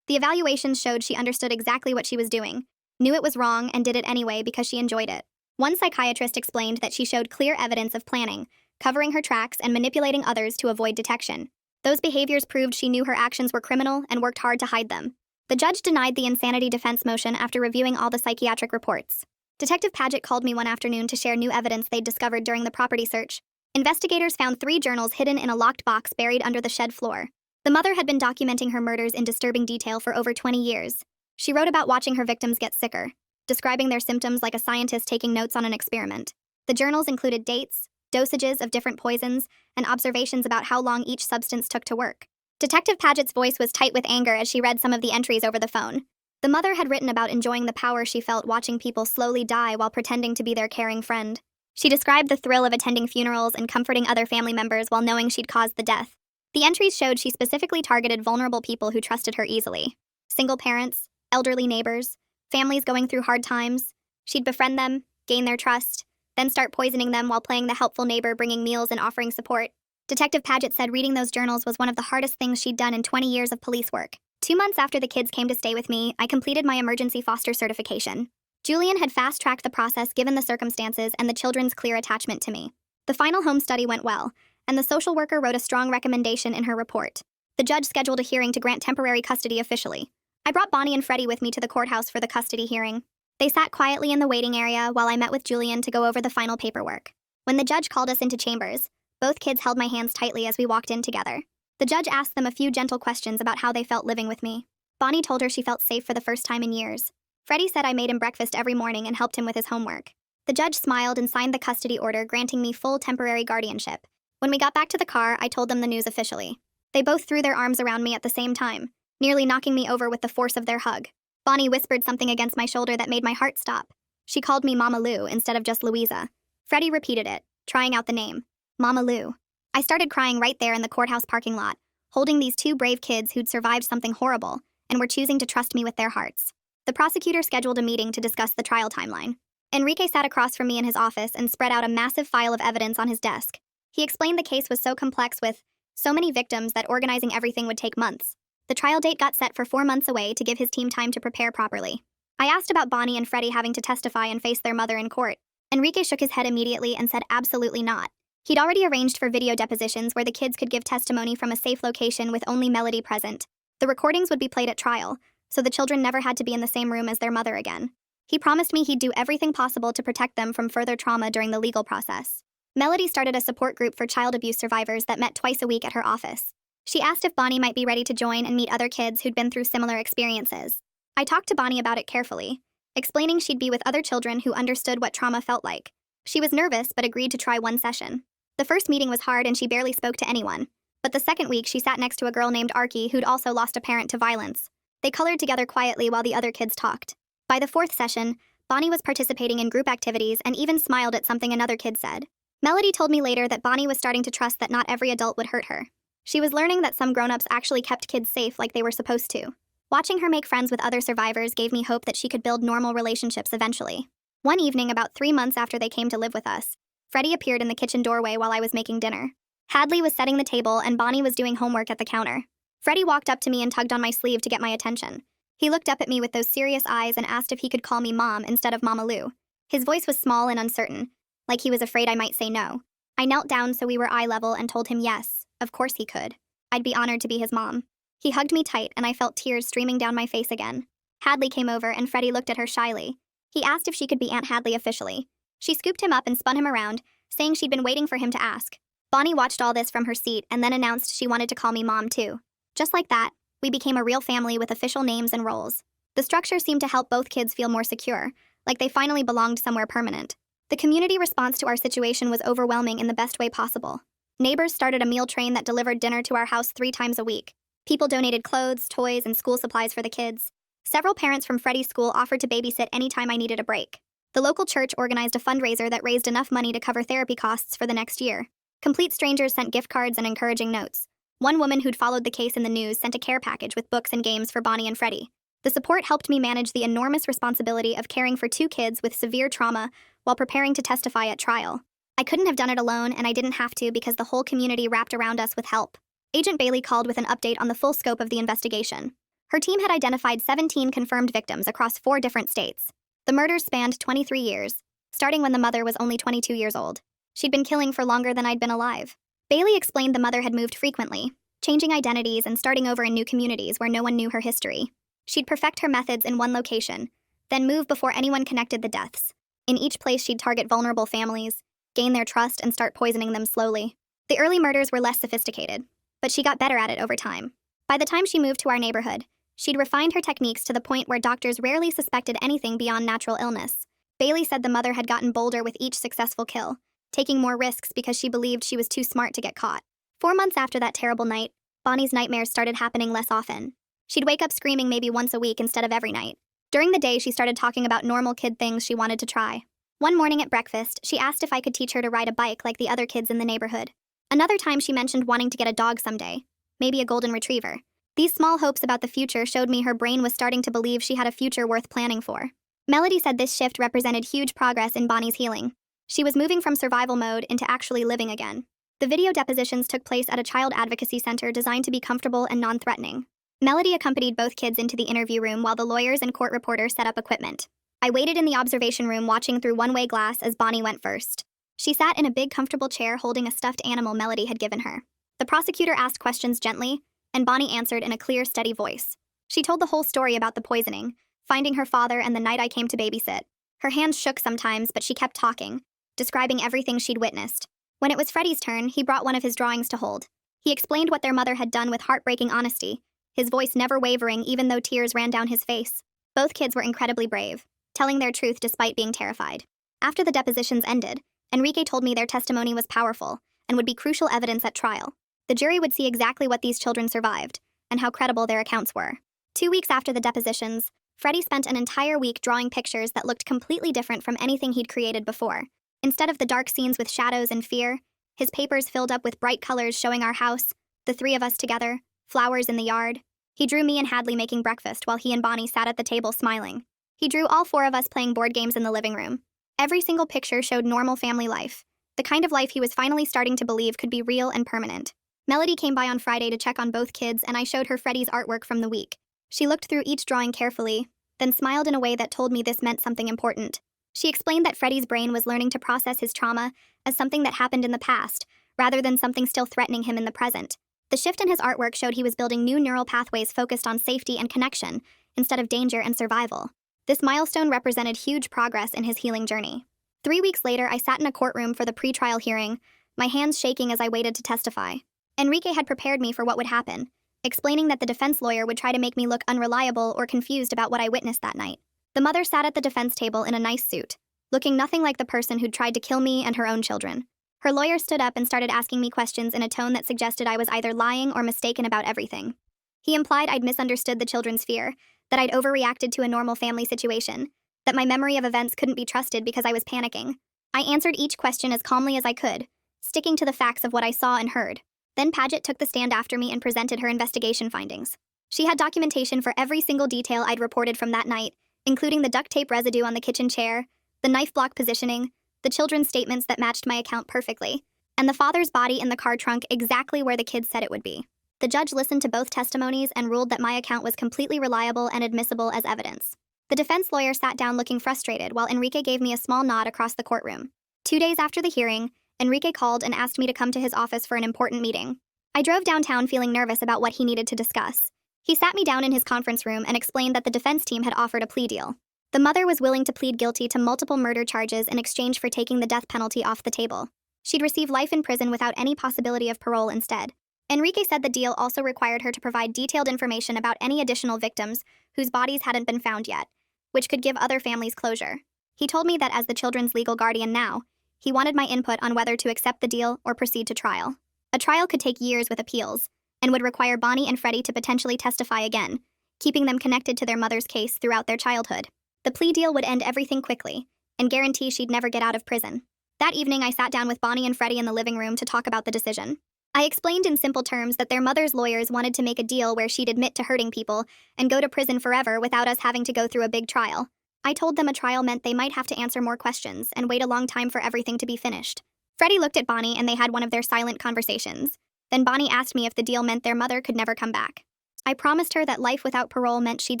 The evaluations showed she understood exactly what she was doing, knew it was wrong, and did it anyway because she enjoyed it. One psychiatrist explained that she showed clear evidence of planning, covering her tracks and manipulating others to avoid detection. Those behaviors proved she knew her actions were criminal and worked hard to hide them. The judge denied the insanity defense motion after reviewing all the psychiatric reports. Detective Paget called me one afternoon to share new evidence they'd discovered during the property search. Investigators found 3 journals hidden in a locked box buried under the shed floor. The mother had been documenting her murders in disturbing detail for over 20 years. She wrote about watching her victims get sicker, describing their symptoms like a scientist taking notes on an experiment. The journals included dates, dosages of different poisons, and observations about how long each substance took to work. Detective Paget's voice was tight with anger as she read some of the entries over the phone. The mother had written about enjoying the power she felt watching people slowly die while pretending to be their caring friend. She described the thrill of attending funerals and comforting other family members while knowing she'd caused the death. The entries showed she specifically targeted vulnerable people who trusted her easily. Single parents, elderly neighbors, families going through hard times. She'd befriend them, gain their trust, then start poisoning them while playing the helpful neighbor, bringing meals and offering support. Detective Paget said reading those journals was one of the hardest things she'd done in 20 years of police work. 2 months after the kids came to stay with me, I completed my emergency foster certification. Julian had fast-tracked the process given the circumstances and the children's clear attachment to me. The final home study went well, and the social worker wrote a strong recommendation in her report. The judge scheduled a hearing to grant temporary custody officially. I brought Bonnie and Freddie with me to the courthouse for the custody hearing. They sat quietly in the waiting area while I met with Julian to go over the final paperwork. When the judge called us into chambers, both kids held my hands tightly as we walked in together. The judge asked them a few gentle questions about how they felt living with me. Bonnie told her she felt safe for the first time in years. Freddie said I made him breakfast every morning and helped him with his homework. The judge smiled and signed the custody order granting me full temporary guardianship. When we got back to the car, I told them the news officially. They both threw their arms around me at the same time, nearly knocking me over with the force of their hug. Bonnie whispered something against my shoulder that made my heart stop. She called me Mama Lou instead of just Louisa. Freddie repeated it, trying out the name. Mama Lou. I started crying right there in the courthouse parking lot, holding these two brave kids who'd survived something horrible and were choosing to trust me with their hearts. The prosecutor scheduled a meeting to discuss the trial timeline. Enrique sat across from me in his office and spread out a massive file of evidence on his desk. He explained the case was so complex with so many victims that organizing everything would take months. The trial date got set for 4 months away to give his team time to prepare properly. I asked about Bonnie and Freddie having to testify and face their mother in court. Enrique shook his head immediately and said absolutely not. He'd already arranged for video depositions where the kids could give testimony from a safe location with only Melody present. The recordings would be played at trial, so the children never had to be in the same room as their mother again. He promised me he'd do everything possible to protect them from further trauma during the legal process. Melody started a support group for child abuse survivors that met twice a week at her office. She asked if Bonnie might be ready to join and meet other kids who'd been through similar experiences. I talked to Bonnie about it carefully, explaining she'd be with other children who understood what trauma felt like. She was nervous but agreed to try one session. The first meeting was hard and she barely spoke to anyone. But the second week, she sat next to a girl named Arky who'd also lost a parent to violence. They colored together quietly while the other kids talked. By the fourth session, Bonnie was participating in group activities and even smiled at something another kid said. Melody told me later that Bonnie was starting to trust that not every adult would hurt her. She was learning that some grown-ups actually kept kids safe like they were supposed to. Watching her make friends with other survivors gave me hope that she could build normal relationships eventually. One evening, about 3 months after they came to live with us, Freddie appeared in the kitchen doorway while I was making dinner. Hadley was setting the table and Bonnie was doing homework at the counter. Freddie walked up to me and tugged on my sleeve to get my attention. He looked up at me with those serious eyes and asked if he could call me Mom instead of Mama Lou. His voice was small and uncertain, like he was afraid I might say no. I knelt down so we were eye level and told him yes, of course he could. I'd be honored to be his mom. He hugged me tight and I felt tears streaming down my face again. Hadley came over and Freddie looked at her shyly. He asked if she could be Aunt Hadley officially. She scooped him up and spun him around, saying she'd been waiting for him to ask. Bonnie watched all this from her seat and then announced she wanted to call me Mom too. Just like that, we became a real family with official names and roles. The structure seemed to help both kids feel more secure, like they finally belonged somewhere permanent. The community response to our situation was overwhelming in the best way possible. Neighbors started a meal train that delivered dinner to our house 3 times a week. People donated clothes, toys, and school supplies for the kids. Several parents from Freddie's school offered to babysit anytime I needed a break. The local church organized a fundraiser that raised enough money to cover therapy costs for the next year. Complete strangers sent gift cards and encouraging notes. One woman who'd followed the case in the news sent a care package with books and games for Bonnie and Freddie. The support helped me manage the enormous responsibility of caring for 2 kids with severe trauma while preparing to testify at trial. I couldn't have done it alone, and I didn't have to because the whole community wrapped around us with help. Agent Bailey called with an update on the full scope of the investigation. Her team had identified 17 confirmed victims across 4 different states. The murders spanned 23 years, starting when the mother was only 22 years old. She'd been killing for longer than I'd been alive. Bailey explained the mother had moved frequently, changing identities and starting over in new communities where no one knew her history. She'd perfect her methods in one location, then move before anyone connected the deaths. In each place, she'd target vulnerable families, gain their trust, and start poisoning them slowly. The early murders were less sophisticated, but she got better at it over time. By the time she moved to our neighborhood, she'd refined her techniques to the point where doctors rarely suspected anything beyond natural illness. Bailey said the mother had gotten bolder with each successful kill, taking more risks because she believed she was too smart to get caught. 4 months after that terrible night, Bonnie's nightmares started happening less often. She'd wake up screaming maybe once a week instead of every night. During the day, she started talking about normal kid things she wanted to try. One morning at breakfast, she asked if I could teach her to ride a bike like the other kids in the neighborhood. Another time, she mentioned wanting to get a dog someday, maybe a golden retriever. These small hopes about the future showed me her brain was starting to believe she had a future worth planning for. Melody said this shift represented huge progress in Bonnie's healing. She was moving from survival mode into actually living again. The video depositions took place at a child advocacy center designed to be comfortable and non-threatening. Melody accompanied both kids into the interview room while the lawyers and court reporters set up equipment. I waited in the observation room watching through one-way glass as Bonnie went first. She sat in a big comfortable chair holding a stuffed animal Melody had given her. The prosecutor asked questions gently, and Bonnie answered in a clear, steady voice. She told the whole story about the poisoning, finding her father, and the night I came to babysit. Her hands shook sometimes, but she kept talking, describing everything she'd witnessed. When it was Freddie's turn, he brought one of his drawings to hold. He explained what their mother had done with heartbreaking honesty, his voice never wavering even though tears ran down his face. Both kids were incredibly brave, telling their truth despite being terrified. After the depositions ended, Enrique told me their testimony was powerful and would be crucial evidence at trial. The jury would see exactly what these children survived and how credible their accounts were. 2 weeks after the depositions, Freddie spent an entire week drawing pictures that looked completely different from anything he'd created before. Instead of the dark scenes with shadows and fear, his papers filled up with bright colors showing our house, the three of us together, flowers in the yard. He drew me and Hadley making breakfast while he and Bonnie sat at the table smiling. He drew all four of us playing board games in the living room. Every single picture showed normal family life, the kind of life he was finally starting to believe could be real and permanent. Melody came by on Friday to check on both kids, and I showed her Freddie's artwork from the week. She looked through each drawing carefully, then smiled in a way that told me this meant something important. She explained that Freddie's brain was learning to process his trauma as something that happened in the past, rather than something still threatening him in the present. The shift in his artwork showed he was building new neural pathways focused on safety and connection, instead of danger and survival. This milestone represented huge progress in his healing journey. 3 weeks later, I sat in a courtroom for the pretrial hearing, my hands shaking as I waited to testify. Enrique had prepared me for what would happen, explaining that the defense lawyer would try to make me look unreliable or confused about what I witnessed that night. The mother sat at the defense table in a nice suit, looking nothing like the person who'd tried to kill me and her own children. Her lawyer stood up and started asking me questions in a tone that suggested I was either lying or mistaken about everything. He implied I'd misunderstood the children's fear, that I'd overreacted to a normal family situation, that my memory of events couldn't be trusted because I was panicking. I answered each question as calmly as I could, sticking to the facts of what I saw and heard. Then Paget took the stand after me and presented her investigation findings. She had documentation for every single detail I'd reported from that night, including the duct tape residue on the kitchen chair, the knife block positioning, the children's statements that matched my account perfectly, and the father's body in the car trunk exactly where the kids said it would be. The judge listened to both testimonies and ruled that my account was completely reliable and admissible as evidence. The defense lawyer sat down looking frustrated while Enrique gave me a small nod across the courtroom. 2 days after the hearing, Enrique called and asked me to come to his office for an important meeting. I drove downtown feeling nervous about what he needed to discuss. He sat me down in his conference room and explained that the defense team had offered a plea deal. The mother was willing to plead guilty to multiple murder charges in exchange for taking the death penalty off the table. She'd receive life in prison without any possibility of parole instead. Enrique said the deal also required her to provide detailed information about any additional victims whose bodies hadn't been found yet, which could give other families closure. He told me that as the children's legal guardian now, he wanted my input on whether to accept the deal or proceed to trial. A trial could take years with appeals, and would require Bonnie and Freddie to potentially testify again, keeping them connected to their mother's case throughout their childhood. The plea deal would end everything quickly, and guarantee she'd never get out of prison. That evening, I sat down with Bonnie and Freddie in the living room to talk about the decision. I explained in simple terms that their mother's lawyers wanted to make a deal where she'd admit to hurting people and go to prison forever without us having to go through a big trial. I told them a trial meant they might have to answer more questions and wait a long time for everything to be finished. Freddie looked at Bonnie and they had one of their silent conversations. Then Bonnie asked me if the deal meant their mother could never come back. I promised her that life without parole meant she'd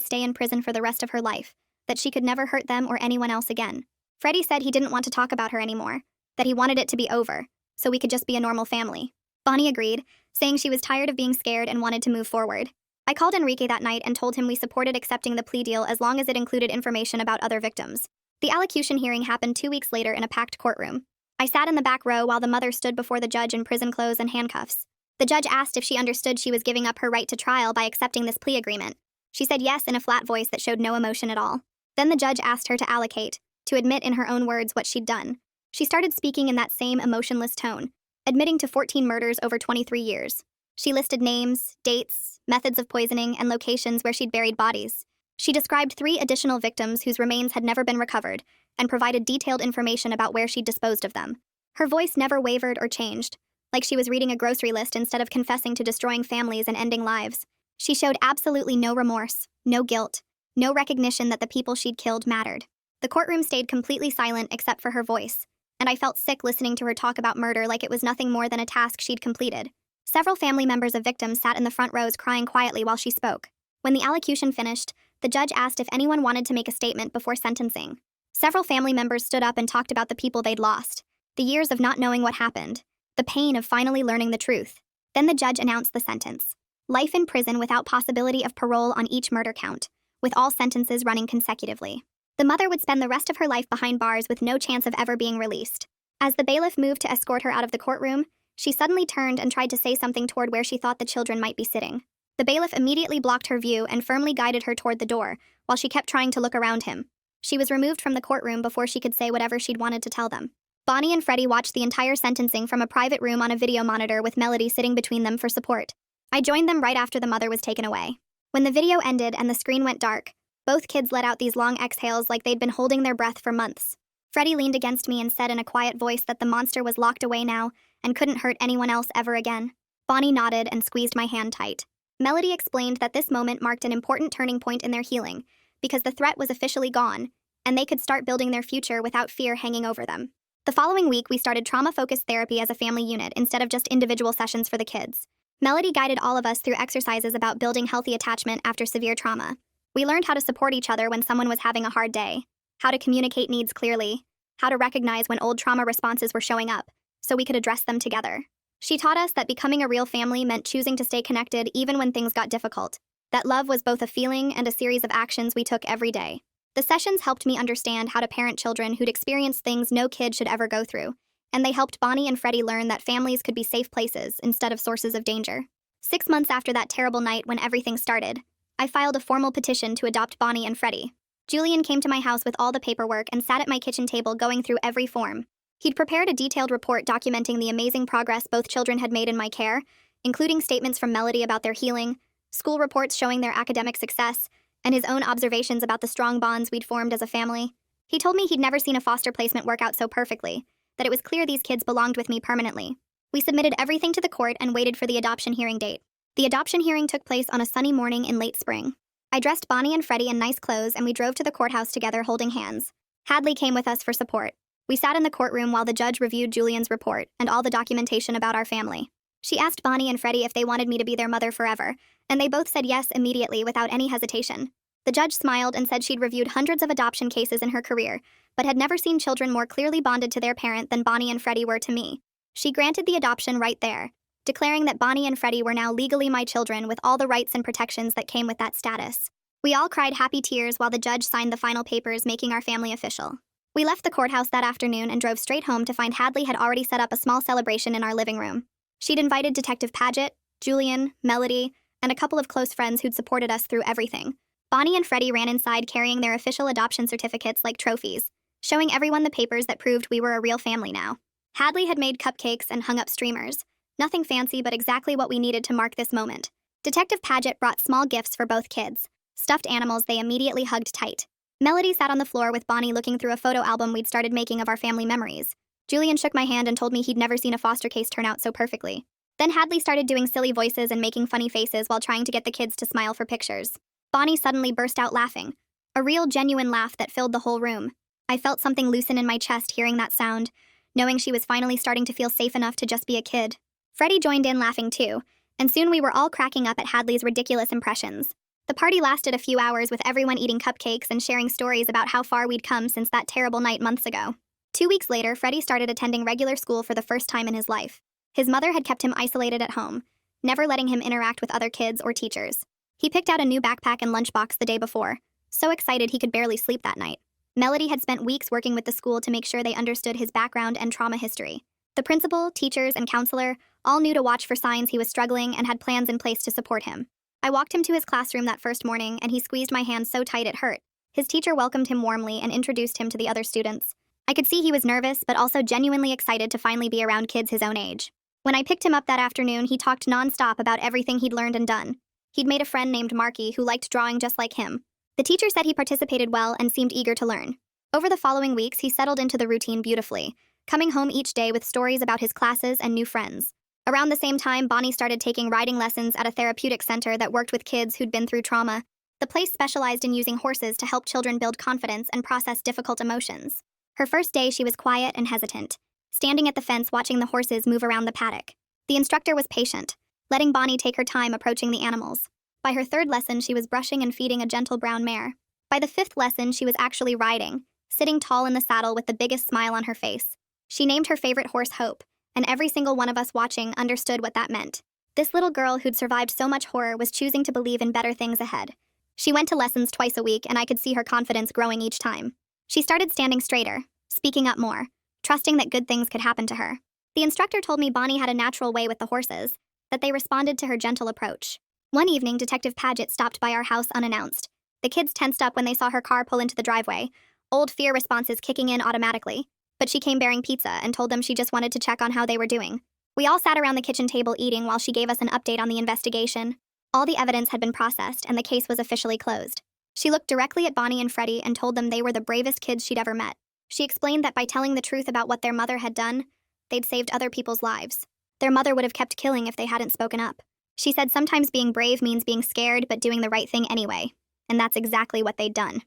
stay in prison for the rest of her life, that she could never hurt them or anyone else again. Freddie said he didn't want to talk about her anymore, that he wanted it to be over, so we could just be a normal family. Bonnie agreed, saying she was tired of being scared and wanted to move forward. I called Enrique that night and told him we supported accepting the plea deal as long as it included information about other victims. The allocution hearing happened 2 weeks later in a packed courtroom. I sat in the back row while the mother stood before the judge in prison clothes and handcuffs. The judge asked if she understood she was giving up her right to trial by accepting this plea agreement. She said yes in a flat voice that showed no emotion at all. Then the judge asked her to allocate, to admit in her own words what she'd done. She started speaking in that same emotionless tone, admitting to 14 murders over 23 years. She listed names, dates, methods of poisoning, and locations where she'd buried bodies. She described 3 additional victims whose remains had never been recovered, and provided detailed information about where she'd disposed of them. Her voice never wavered or changed, like she was reading a grocery list instead of confessing to destroying families and ending lives. She showed absolutely no remorse, no guilt, no recognition that the people she'd killed mattered. The courtroom stayed completely silent except for her voice, and I felt sick listening to her talk about murder like it was nothing more than a task she'd completed. Several family members of victims sat in the front rows crying quietly while she spoke. When the allocution finished, the judge asked if anyone wanted to make a statement before sentencing. Several family members stood up and talked about the people they'd lost, the years of not knowing what happened, the pain of finally learning the truth. Then the judge announced the sentence: life in prison without possibility of parole on each murder count, with all sentences running consecutively. The mother would spend the rest of her life behind bars with no chance of ever being released. As the bailiff moved to escort her out of the courtroom, she suddenly turned and tried to say something toward where she thought the children might be sitting. The bailiff immediately blocked her view and firmly guided her toward the door, while she kept trying to look around him. She was removed from the courtroom before she could say whatever she'd wanted to tell them. Bonnie and Freddie watched the entire sentencing from a private room on a video monitor with Melody sitting between them for support. I joined them right after the mother was taken away. When the video ended and the screen went dark, both kids let out these long exhales like they'd been holding their breath for months. Freddie leaned against me and said in a quiet voice that the monster was locked away now and couldn't hurt anyone else ever again. Bonnie nodded and squeezed my hand tight. Melody explained that this moment marked an important turning point in their healing, because the threat was officially gone, and they could start building their future without fear hanging over them. The following week, we started trauma-focused therapy as a family unit instead of just individual sessions for the kids. Melody guided all of us through exercises about building healthy attachment after severe trauma. We learned how to support each other when someone was having a hard day, how to communicate needs clearly, how to recognize when old trauma responses were showing up, so we could address them together. She taught us that becoming a real family meant choosing to stay connected even when things got difficult, that love was both a feeling and a series of actions we took every day. The sessions helped me understand how to parent children who'd experienced things no kid should ever go through, and they helped Bonnie and Freddie learn that families could be safe places instead of sources of danger. 6 months after that terrible night when everything started, I filed a formal petition to adopt Bonnie and Freddie. Julian came to my house with all the paperwork and sat at my kitchen table going through every form. He'd prepared a detailed report documenting the amazing progress both children had made in my care, including statements from Melody about their healing, school reports showing their academic success, and his own observations about the strong bonds we'd formed as a family. He told me he'd never seen a foster placement work out so perfectly, that it was clear these kids belonged with me permanently. We submitted everything to the court and waited for the adoption hearing date. The adoption hearing took place on a sunny morning in late spring. I dressed Bonnie and Freddie in nice clothes and we drove to the courthouse together holding hands. Hadley came with us for support. We sat in the courtroom while the judge reviewed Julian's report and all the documentation about our family. She asked Bonnie and Freddie if they wanted me to be their mother forever, and they both said yes immediately without any hesitation. The judge smiled and said she'd reviewed hundreds of adoption cases in her career, but had never seen children more clearly bonded to their parent than Bonnie and Freddie were to me. She granted the adoption right there, declaring that Bonnie and Freddie were now legally my children with all the rights and protections that came with that status. We all cried happy tears while the judge signed the final papers making our family official. We left the courthouse that afternoon and drove straight home to find Hadley had already set up a small celebration in our living room. She'd invited Detective Paget, Julian, Melody, and a couple of close friends who'd supported us through everything. Bonnie and Freddie ran inside carrying their official adoption certificates like trophies, showing everyone the papers that proved we were a real family now. Hadley had made cupcakes and hung up streamers. Nothing fancy, but exactly what we needed to mark this moment. Detective Paget brought small gifts for both kids, stuffed animals they immediately hugged tight. Melody sat on the floor with Bonnie looking through a photo album we'd started making of our family memories. Julian shook my hand and told me he'd never seen a foster case turn out so perfectly. Then Hadley started doing silly voices and making funny faces while trying to get the kids to smile for pictures. Bonnie suddenly burst out laughing, a real genuine laugh that filled the whole room. I felt something loosen in my chest hearing that sound, knowing she was finally starting to feel safe enough to just be a kid. Freddie joined in laughing too, and soon we were all cracking up at Hadley's ridiculous impressions. The party lasted a few hours with everyone eating cupcakes and sharing stories about how far we'd come since that terrible night months ago. 2 weeks later, Freddie started attending regular school for the first time in his life. His mother had kept him isolated at home, never letting him interact with other kids or teachers. He picked out a new backpack and lunchbox the day before, so excited he could barely sleep that night. Melody had spent weeks working with the school to make sure they understood his background and trauma history. The principal, teachers, and counselor all knew to watch for signs he was struggling and had plans in place to support him. I walked him to his classroom that first morning, and he squeezed my hand so tight it hurt. His teacher welcomed him warmly and introduced him to the other students. I could see he was nervous, but also genuinely excited to finally be around kids his own age. When I picked him up that afternoon, he talked nonstop about everything he'd learned and done. He'd made a friend named Marky who liked drawing just like him. The teacher said he participated well and seemed eager to learn. Over the following weeks, he settled into the routine beautifully, coming home each day with stories about his classes and new friends. Around the same time, Bonnie started taking riding lessons at a therapeutic center that worked with kids who'd been through trauma. The place specialized in using horses to help children build confidence and process difficult emotions. Her first day, she was quiet and hesitant, standing at the fence watching the horses move around the paddock. The instructor was patient, letting Bonnie take her time approaching the animals. By her third lesson, she was brushing and feeding a gentle brown mare. By the fifth lesson, she was actually riding, sitting tall in the saddle with the biggest smile on her face. She named her favorite horse Hope, and every single one of us watching understood what that meant. This little girl who'd survived so much horror was choosing to believe in better things ahead. She went to lessons twice a week, and I could see her confidence growing each time. She started standing straighter, speaking up more, trusting that good things could happen to her. The instructor told me Bonnie had a natural way with the horses, that they responded to her gentle approach. One evening, Detective Paget stopped by our house unannounced. The kids tensed up when they saw her car pull into the driveway, old fear responses kicking in automatically. But she came bearing pizza and told them she just wanted to check on how they were doing. We all sat around the kitchen table eating while she gave us an update on the investigation. All the evidence had been processed and the case was officially closed. She looked directly at Bonnie and Freddie and told them they were the bravest kids she'd ever met. She explained that by telling the truth about what their mother had done, they'd saved other people's lives. Their mother would have kept killing if they hadn't spoken up. She said sometimes being brave means being scared but doing the right thing anyway, and that's exactly what they'd done.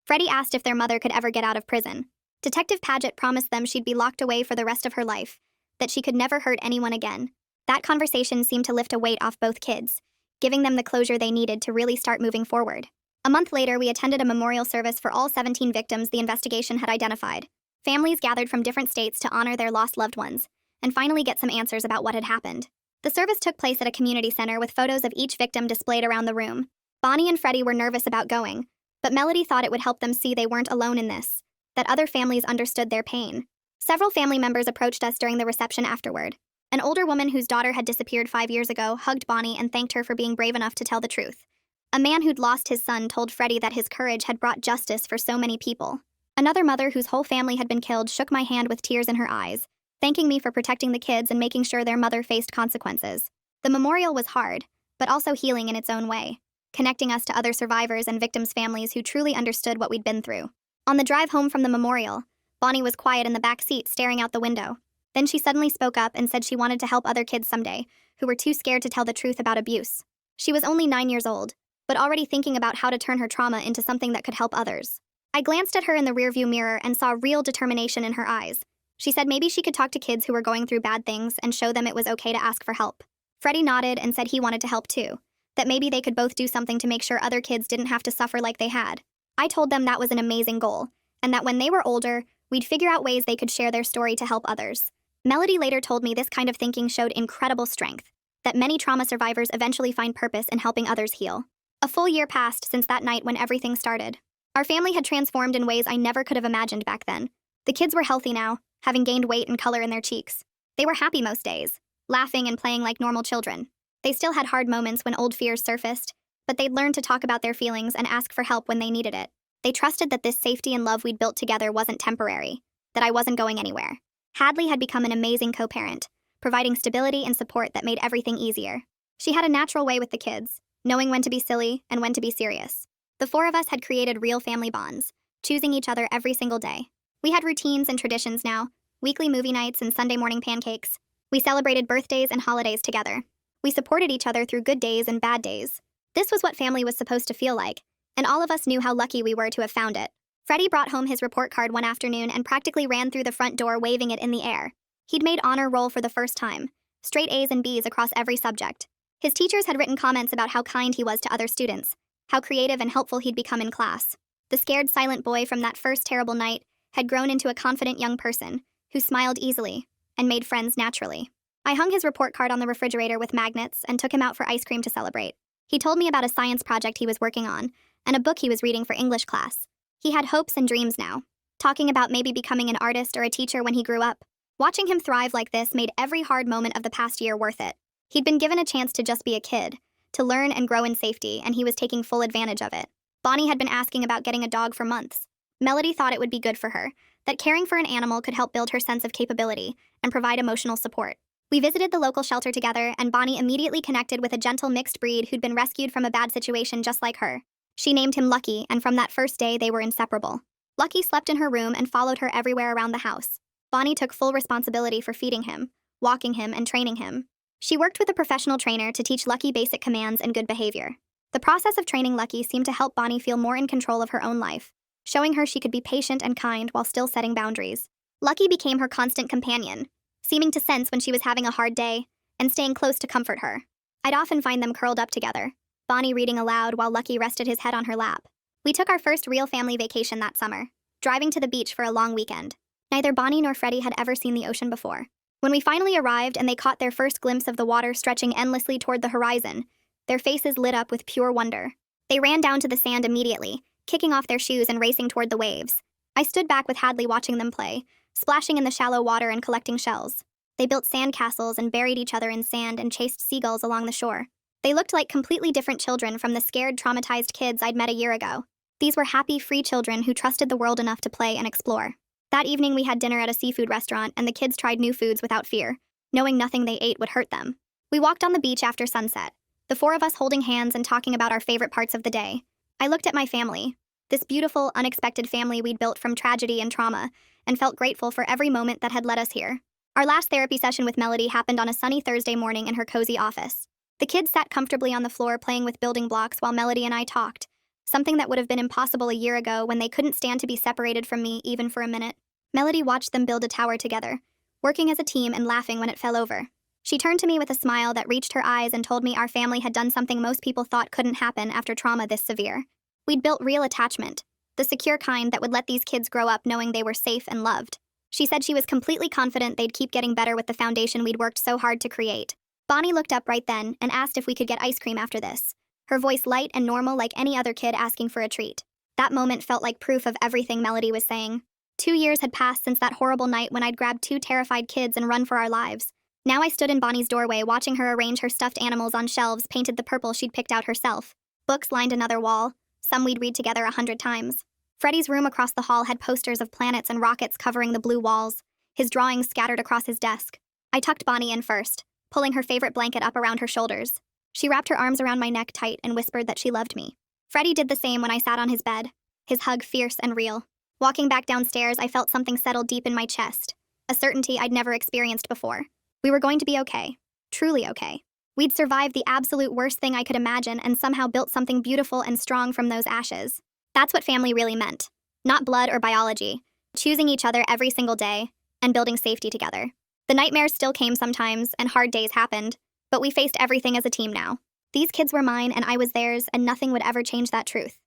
Freddie asked if their mother could ever get out of prison. Detective Paget promised them she'd be locked away for the rest of her life, that she could never hurt anyone again. That conversation seemed to lift a weight off both kids, giving them the closure they needed to really start moving forward. A month later, we attended a memorial service for all 17 victims the investigation had identified. Families gathered from different states to honor their lost loved ones, and finally get some answers about what had happened. The service took place at a community center with photos of each victim displayed around the room. Bonnie and Freddie were nervous about going, but Melody thought it would help them see they weren't alone in this, that other families understood their pain. Several family members approached us during the reception afterward. An older woman whose daughter had disappeared 5 years ago hugged Bonnie and thanked her for being brave enough to tell the truth. A man who'd lost his son told Freddie that his courage had brought justice for so many people. Another mother whose whole family had been killed shook my hand with tears in her eyes, thanking me for protecting the kids and making sure their mother faced consequences. The memorial was hard, but also healing in its own way, connecting us to other survivors and victims' families who truly understood what we'd been through. On the drive home from the memorial, Bonnie was quiet in the back seat, staring out the window. Then she suddenly spoke up and said she wanted to help other kids someday, who were too scared to tell the truth about abuse. She was only 9 years old, but already thinking about how to turn her trauma into something that could help others. I glanced at her in the rearview mirror and saw real determination in her eyes. She said maybe she could talk to kids who were going through bad things and show them it was okay to ask for help. Freddie nodded and said he wanted to help too, that maybe they could both do something to make sure other kids didn't have to suffer like they had. I told them that was an amazing goal, and that when they were older, we'd figure out ways they could share their story to help others. Melody later told me this kind of thinking showed incredible strength, that many trauma survivors eventually find purpose in helping others heal. A full year passed since that night when everything started. Our family had transformed in ways I never could have imagined back then. The kids were healthy now, having gained weight and color in their cheeks. They were happy most days, laughing and playing like normal children. They still had hard moments when old fears surfaced, but they'd learned to talk about their feelings and ask for help when they needed it. They trusted that this safety and love we'd built together wasn't temporary, that I wasn't going anywhere. Hadley had become an amazing co-parent, providing stability and support that made everything easier. She had a natural way with the kids, knowing when to be silly and when to be serious. The four of us had created real family bonds, choosing each other every single day. We had routines and traditions now, weekly movie nights and Sunday morning pancakes. We celebrated birthdays and holidays together. We supported each other through good days and bad days. This was what family was supposed to feel like, and all of us knew how lucky we were to have found it. Freddie brought home his report card one afternoon and practically ran through the front door waving it in the air. He'd made honor roll for the first time, straight A's and B's across every subject. His teachers had written comments about how kind he was to other students, how creative and helpful he'd become in class. The scared, silent boy from that first terrible night had grown into a confident young person who smiled easily and made friends naturally. I hung his report card on the refrigerator with magnets and took him out for ice cream to celebrate. He told me about a science project he was working on and a book he was reading for English class. He had hopes and dreams now, talking about maybe becoming an artist or a teacher when he grew up. Watching him thrive like this made every hard moment of the past year worth it. He'd been given a chance to just be a kid, to learn and grow in safety, and he was taking full advantage of it. Bonnie had been asking about getting a dog for months. Melody thought it would be good for her, that caring for an animal could help build her sense of capability and provide emotional support. We visited the local shelter together, and Bonnie immediately connected with a gentle mixed breed who'd been rescued from a bad situation just like her. She named him Lucky, and from that first day, they were inseparable. Lucky slept in her room and followed her everywhere around the house. Bonnie took full responsibility for feeding him, walking him, and training him. She worked with a professional trainer to teach Lucky basic commands and good behavior. The process of training Lucky seemed to help Bonnie feel more in control of her own life, showing her she could be patient and kind while still setting boundaries. Lucky became her constant companion, seeming to sense when she was having a hard day and staying close to comfort her. I'd often find them curled up together, Bonnie reading aloud while Lucky rested his head on her lap. We took our first real family vacation that summer, driving to the beach for a long weekend. Neither Bonnie nor Freddie had ever seen the ocean before. When we finally arrived and they caught their first glimpse of the water stretching endlessly toward the horizon, their faces lit up with pure wonder. They ran down to the sand immediately, kicking off their shoes and racing toward the waves. I stood back with Hadley watching them play, splashing in the shallow water and collecting shells. They built sand castles and buried each other in sand and chased seagulls along the shore. They looked like completely different children from the scared, traumatized kids I'd met a year ago. These were happy, free children who trusted the world enough to play and explore. That evening we had dinner at a seafood restaurant and the kids tried new foods without fear, knowing nothing they ate would hurt them. We walked on the beach after sunset, the four of us holding hands and talking about our favorite parts of the day. I looked at my family, this beautiful, unexpected family we'd built from tragedy and trauma, and felt grateful for every moment that had led us here. Our last therapy session with Melody happened on a sunny Thursday morning in her cozy office. The kids sat comfortably on the floor playing with building blocks while Melody and I talked, something that would have been impossible a year ago when they couldn't stand to be separated from me even for a minute. Melody watched them build a tower together, working as a team and laughing when it fell over. She turned to me with a smile that reached her eyes and told me our family had done something most people thought couldn't happen after trauma this severe. We'd built real attachment, the secure kind that would let these kids grow up knowing they were safe and loved. She said she was completely confident they'd keep getting better with the foundation we'd worked so hard to create. Bonnie looked up right then and asked if we could get ice cream after this, her voice light and normal like any other kid asking for a treat. That moment felt like proof of everything Melody was saying. 2 years had passed since that horrible night when I'd grabbed 2 terrified kids and run for our lives. Now I stood in Bonnie's doorway watching her arrange her stuffed animals on shelves painted the purple she'd picked out herself. Books lined another wall, some we'd read together 100 times. Freddie's room across the hall had posters of planets and rockets covering the blue walls, his drawings scattered across his desk. I tucked Bonnie in first, pulling her favorite blanket up around her shoulders. She wrapped her arms around my neck tight and whispered that she loved me. Freddie did the same when I sat on his bed, his hug fierce and real. Walking back downstairs, I felt something settle deep in my chest, a certainty I'd never experienced before. We were going to be okay, truly okay. We'd survived the absolute worst thing I could imagine and somehow built something beautiful and strong from those ashes. That's what family really meant. Not blood or biology, choosing each other every single day and building safety together. The nightmares still came sometimes and hard days happened, but we faced everything as a team now. These kids were mine and I was theirs, and nothing would ever change that truth.